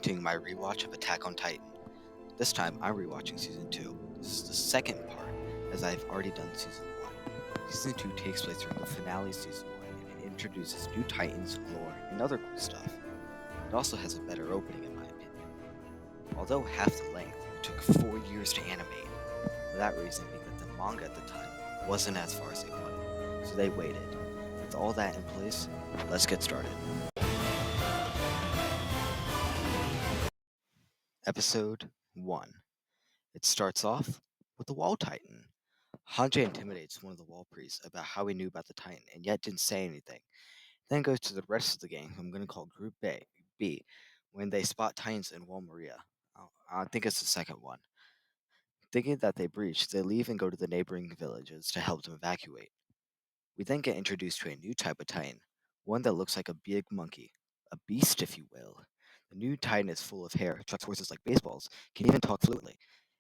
continuing my rewatch of Attack on Titan. This time, I'm rewatching Season 2. This is the second part, as I've already done Season 1. Season 2 takes place during the finale of Season 1, and it introduces new Titans, lore, and other cool stuff. It also has a better opening, in my opinion. Although half the length, it took 4 years to animate, for that reason being that the manga at the time wasn't as far as they wanted, so they waited. With all that in place, let's get started. Episode 1. It starts off with the Wall Titan. Hanji intimidates one of the Wall Priests about how he knew about the Titan and yet didn't say anything. Then goes to the rest of the gang, who I'm going to call Group B, when they spot Titans in Wall Maria. I think it's the second one. Thinking that they breached, they leave and go to the neighboring villages to help them evacuate. We then get introduced to a new type of Titan, one that looks like a big monkey, a beast, if you will. The new Titan is full of hair, chucks horses like baseballs, can even talk fluently.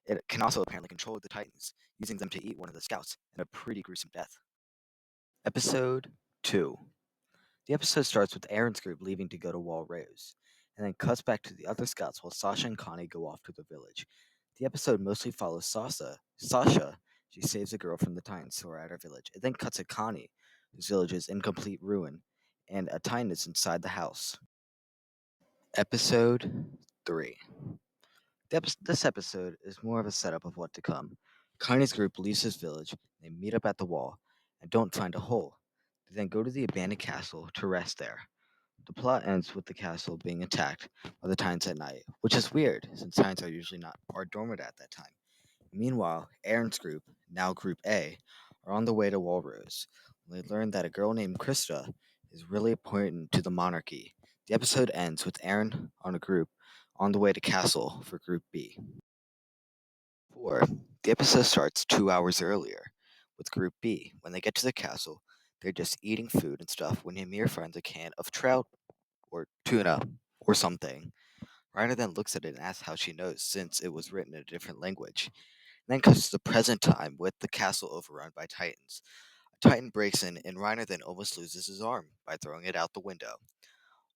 It can also apparently control the Titans, using them to eat one of the scouts in a pretty gruesome death. Episode 2. The episode starts with Aaron's group leaving to go to Wall Rose, and then cuts back to the other scouts while Sasha and Connie go off to the village. The episode mostly follows Sasha. She saves a girl from the Titans who are at her village. It then cuts to Connie, whose village is in complete ruin, and a Titan is inside the house. Episode 3. This episode is more of a setup of what to come. Connie's group leaves his village, they meet up at the wall, and don't find a hole. They then go to the abandoned castle to rest there. The plot ends with the castle being attacked by the Titans at night, which is weird, since Titans are usually not are dormant at that time. Meanwhile, Aaron's group, now Group A, are on the way to Walrose when they learn that a girl named Krista is really important to the monarchy. The episode ends with Aaron on a group on the way to Castle for Group B. 4. The episode starts 2 hours earlier with Group B. When they get to the castle, they're just eating food and stuff when Ymir finds a can of trout or tuna or something. Reiner then looks at it and asks how she knows since it was written in a different language. Then comes to the present time with the castle overrun by Titans. A Titan breaks in and Reiner then almost loses his arm by throwing it out the window.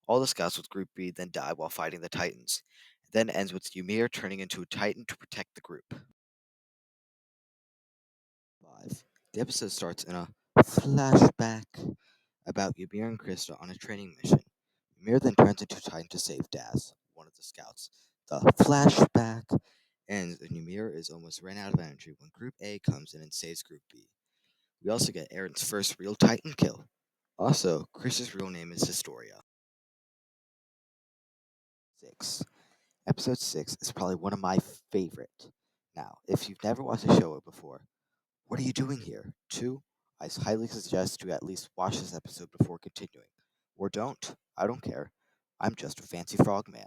All the scouts with Group B then die while fighting the Titans. It then ends with Ymir turning into a Titan to protect the group. 5. The episode starts in a flashback about Ymir and Krista on a training mission. Ymir then turns into Titan to save Daz, one of the scouts. The flashback ends and Ymir is almost ran out of energy when Group A comes in and saves Group B. We also get Aaron's first real Titan kill. Also, Krista's real name is Historia. 6. Episode 6 is probably one of my favorite. Now, if you've never watched the show before, what are you doing here? 2. I highly suggest you at least watch this episode before continuing. Or don't. I don't care. I'm just a fancy frog man.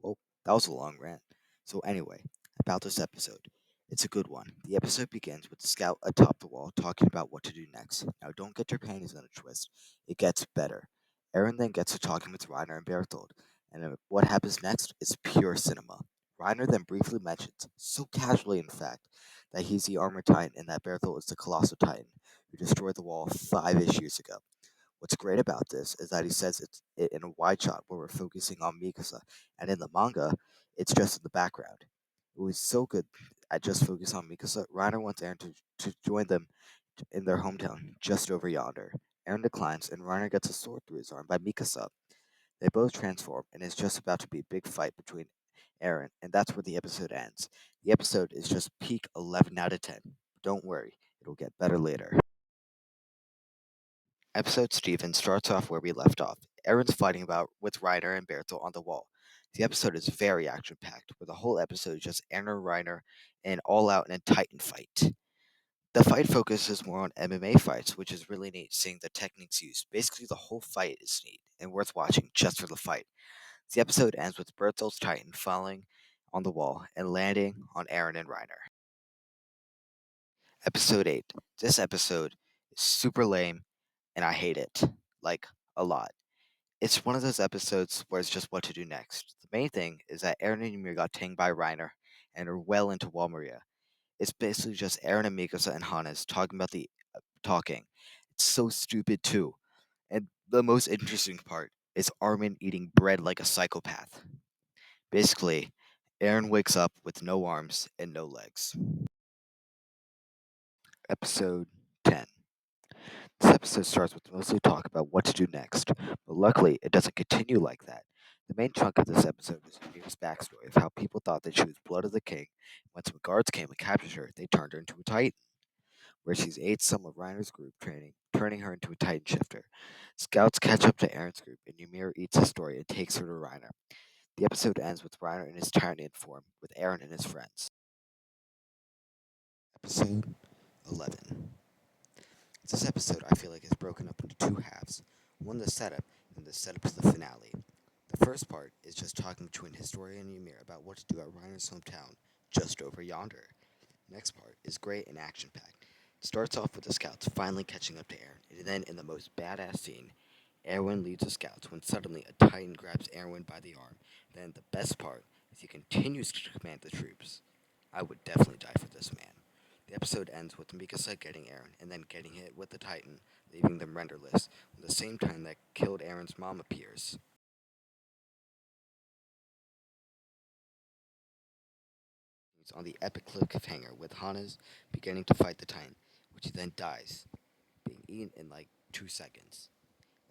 Well, that was a long rant. So anyway, about this episode. It's a good one. The episode begins with the scout atop the wall talking about what to do next. Now don't get your panties in a twist. It gets better. Aaron then gets to talking with Reiner and Berthold, and what happens next is pure cinema. Reiner then briefly mentions, so casually in fact, that he's the armored titan and that Berthold is the colossal titan who destroyed the wall 5 years ago. What's great about this is that he says it in a wide shot where we're focusing on Mikasa, and in the manga, it's just in the background. It was so good at just focus on Mikasa. Reiner wants Aaron to join them in their hometown, just over yonder. Aaron declines, and Reiner gets a sword through his arm by Mikasa. They both transform, and it's just about to be a big fight between Aaron, and that's where the episode ends. The episode is just peak 11 out of 10. Don't worry, it'll get better later. Episode Steven starts off where we left off. Aaron's fighting about with Reiner and Berthold on the wall. The episode is very action-packed, where the whole episode is just Aaron and Reiner and all out in a Titan fight. The fight focuses more on MMA fights, which is really neat, seeing the techniques used. Basically, the whole fight is neat and worth watching just for the fight. The episode ends with Berthold's Titan falling on the wall and landing on Aaron and Reiner. Episode 8. This episode is super lame, and I hate it. Like, a lot. It's one of those episodes where it's just what to do next. The main thing is that Aaron and Ymir got tamed by Reiner and are well into Walmaria. It's basically just Aaron and Mikasa and Hannes talking about the talking. It's so stupid too. And the most interesting part is Armin eating bread like a psychopath. Basically, Aaron wakes up with no arms and no legs. Episode 10. This episode starts with mostly talk about what to do next, but luckily it doesn't continue like that. The main chunk of this episode was Ymir's backstory of how people thought that she was blood of the king. When some guards came and captured her, they turned her into a titan, where she's aids some of Reiner's group training, turning her into a titan shifter. Scouts catch up to Aaron's group, and Ymir eats his story and takes her to Reiner. The episode ends with Reiner in his Tyranian form, with Aaron and his friends. Episode 11. This episode, I feel like, is broken up into two halves. One, the setup, and the setup to the finale. The first part is just talking between Historia and Ymir about what to do at Reiner's hometown, just over yonder. Next part is great and action-packed. It starts off with the scouts finally catching up to Aaron, and then in the most badass scene, Erwin leads the scouts when suddenly a titan grabs Erwin by the arm. Then the best part is he continues to command the troops. I would definitely die for this man. The episode ends with Mikasa getting Aaron and then getting hit with the titan, leaving them renderless, when the same titan that killed Aaron's mom appears. He's on the epic cliffhanger with Hannes beginning to fight the titan, which he then dies, being eaten in like 2 seconds.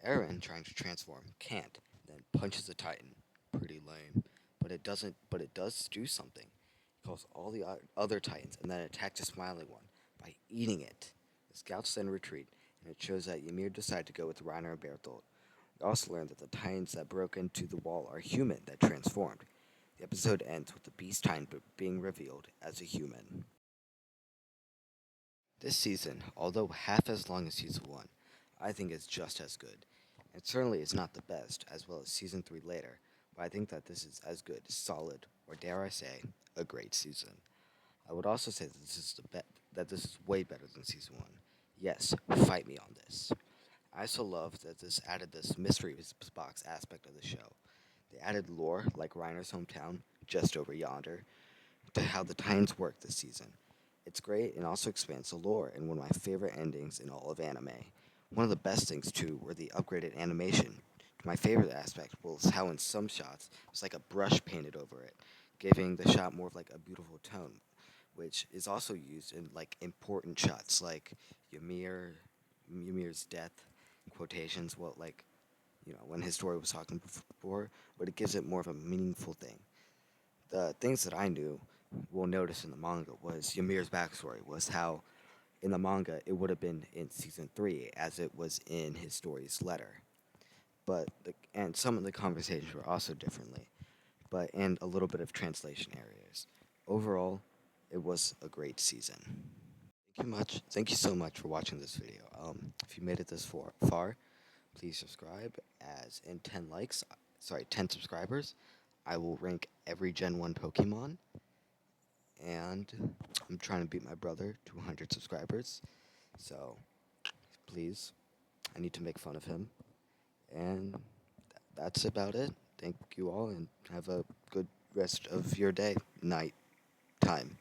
Aaron, trying to transform, can't, then punches the Titan. Pretty lame. But it does do something. He calls all the other Titans and then attacks the smiling one by eating it. The scouts then retreat, and it shows that Ymir decided to go with Reiner and Berthold. We also learn that the Titans that broke into the wall are human that transformed. The episode ends with the Beast Titan being revealed as a human. This season, although half as long as season 1, I think is just as good. It certainly is not the best, as well as season 3 later, but I think that this is as good, solid, or dare I say, a great season. I would also say that this is way better than season 1. Yes, fight me on this. I also love that this added this mystery box aspect of the show. They added lore, like Reiner's hometown, just over yonder, to how the Titans work this season. It's great and also expands the lore in one of my favorite endings in all of anime. One of the best things, too, were the upgraded animation. My favorite aspect was how in some shots it was like a brush painted over it, giving the shot more of like a beautiful tone, which is also used in like important shots like Ymir's death, quotations, well, like, when his story was talking before, but it gives it more of a meaningful thing. The things that I knew will notice in the manga was Ymir's backstory was how in the manga it would have been in season 3 as it was in his story's letter. And some of the conversations were also differently, but and a little bit of translation areas. Overall, it was a great season. Thank you so much for watching this video. If you made it this far, please subscribe. As in 10 subscribers, I will rank every Gen 1 Pokemon, and I'm trying to beat my brother to 100 subscribers. So, please, I need to make fun of him. And that's about it. Thank you all, and have a good rest of your day, night time.